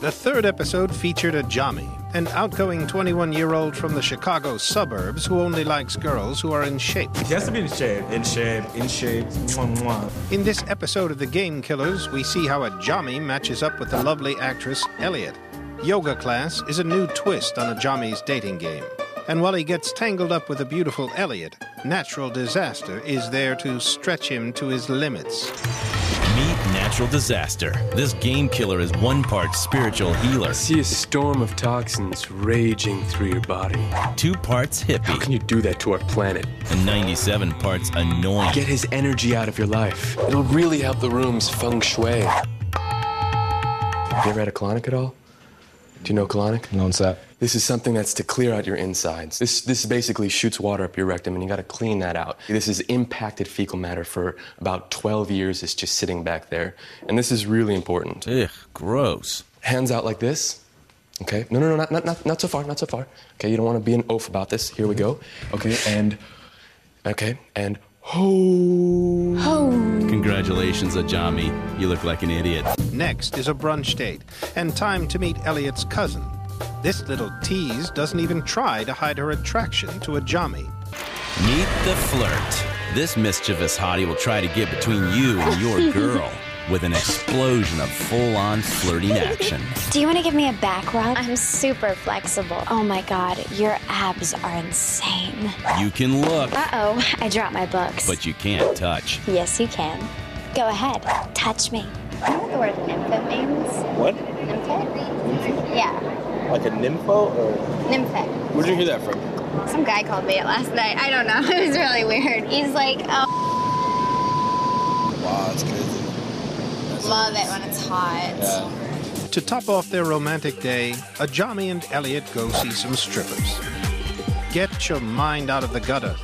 The third episode featured Ajami, an outgoing 21-year-old from the Chicago suburbs who only likes girls who are in shape. He has to be in shape. In shape. Mwah, mwah. In this episode of The Game Killers, we see how Ajami matches up with the lovely actress Elliot. Yoga class is a new twist on Ajami's dating game. And while he gets tangled up with the beautiful Elliot, natural disaster is there to stretch him to his limits. Meet Natural Disaster. This game killer is one part spiritual healer. I see a storm of toxins raging through your body. 2 parts hippie. How can you do that to our planet? And 97 parts annoying. Get his energy out of your life. It'll really help the room's feng shui. You ever had a colonic at all? Do you know colonic? No, what's that? This is something that's to clear out your insides. This basically shoots water up your rectum, and you gotta clean that out. This is impacted fecal matter for about 12 years. It's just sitting back there. And this is really important. Ugh, gross. Hands out like this. Okay? No, not so far, not so far. Okay, you don't wanna be an oaf about this. Here we go. Okay, and ho. Ho. Congratulations, Ajami. You look like an idiot. Next is a brunch date, and time to meet Elliot's cousin. This little tease doesn't even try to hide her attraction to Ajami. Meet the flirt. This mischievous hottie will try to get between you and your girl with an explosion of full-on flirting action. Do you want to give me a back rub? I'm super flexible. Oh my god, your abs are insane. You can look. Uh-oh, I dropped my books. But you can't touch. Yes, you can. Go ahead, touch me. You know what the word nympho means? What? Nympho? Yeah. Like a nympho or? Nympho. Where'd you hear that from? Some guy called me it last night. I don't know. It was really weird. He's like, oh. Wow, that's crazy. Love it when it's hot. Yeah. To top off their romantic day, Ajami and Elliot go see some strippers. Get your mind out of the gutter.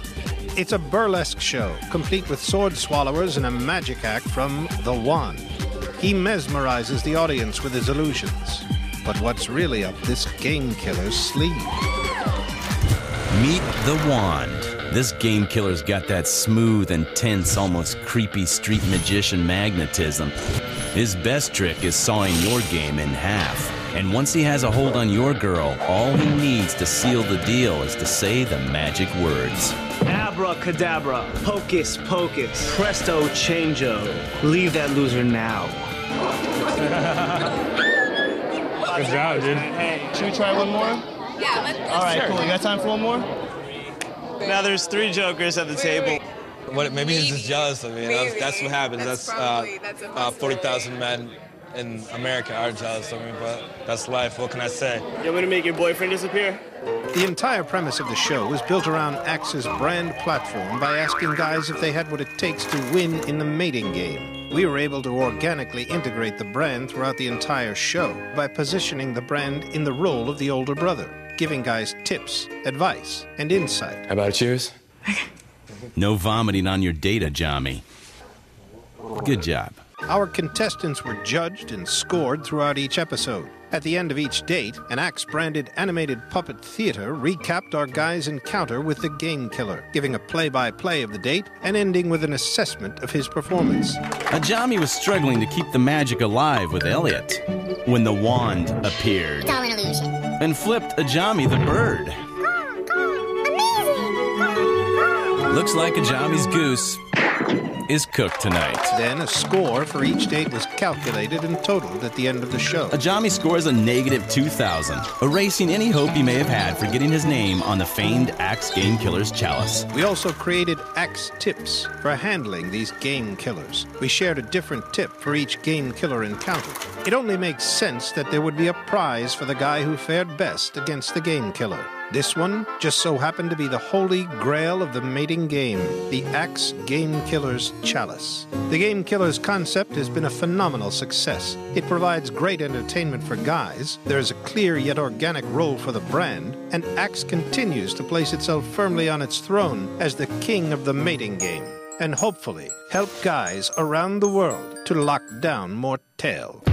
It's a burlesque show, complete with sword swallowers and a magic act from The Wand. He mesmerizes the audience with his illusions. But what's really up this game killer's sleeve? Meet The Wand. This game killer's got that smooth and tense, almost creepy street magician magnetism. His best trick is sawing your game in half. And once he has a hold on your girl, all he needs to seal the deal is to say the magic words. Abracadabra, hocus pocus, presto changeo. Leave that loser now. Good job, dude. Hey, should we try one more? Yeah, let's All right, cool. You got time for one more? Now there's 3 jokers at the table. What, maybe he's just jealous of me. That's what happens. That's 40,000 men in America are jealous of me, but that's life. What can I say? You want me to make your boyfriend disappear? The entire premise of the show was built around Axe's brand platform by asking guys if they had what it takes to win in the mating game. We were able to organically integrate the brand throughout the entire show by positioning the brand in the role of the older brother, giving guys tips, advice, and insight. How about a cheers? No vomiting on your date, Ajami. Good job. Our contestants were judged and scored throughout each episode. At the end of each date, an Axe-branded animated puppet theater recapped our guy's encounter with the game killer, giving a play-by-play of the date and ending with an assessment of his performance. Ajami was struggling to keep the magic alive with Elliot when the wand appeared. It's all an illusion. And flipped Ajami the bird. Amazing! Looks like Ajami's goose is cooked tonight. Then a score for each date was calculated and totaled at the end of the show. Ajami scores a negative 2,000, erasing any hope he may have had for getting his name on the famed Axe Game Killer's chalice. We also created Axe Tips for handling these game killers. We shared a different tip for each game killer encounter. It only makes sense that there would be a prize for the guy who fared best against the game killer. This one just so happened to be the holy grail of the mating game, the Axe Game Killer's Chalice. The Game Killer's concept has been a phenomenal success. It provides great entertainment for guys, there is a clear yet organic role for the brand, and Axe continues to place itself firmly on its throne as the king of the mating game, and hopefully help guys around the world to lock down more tail.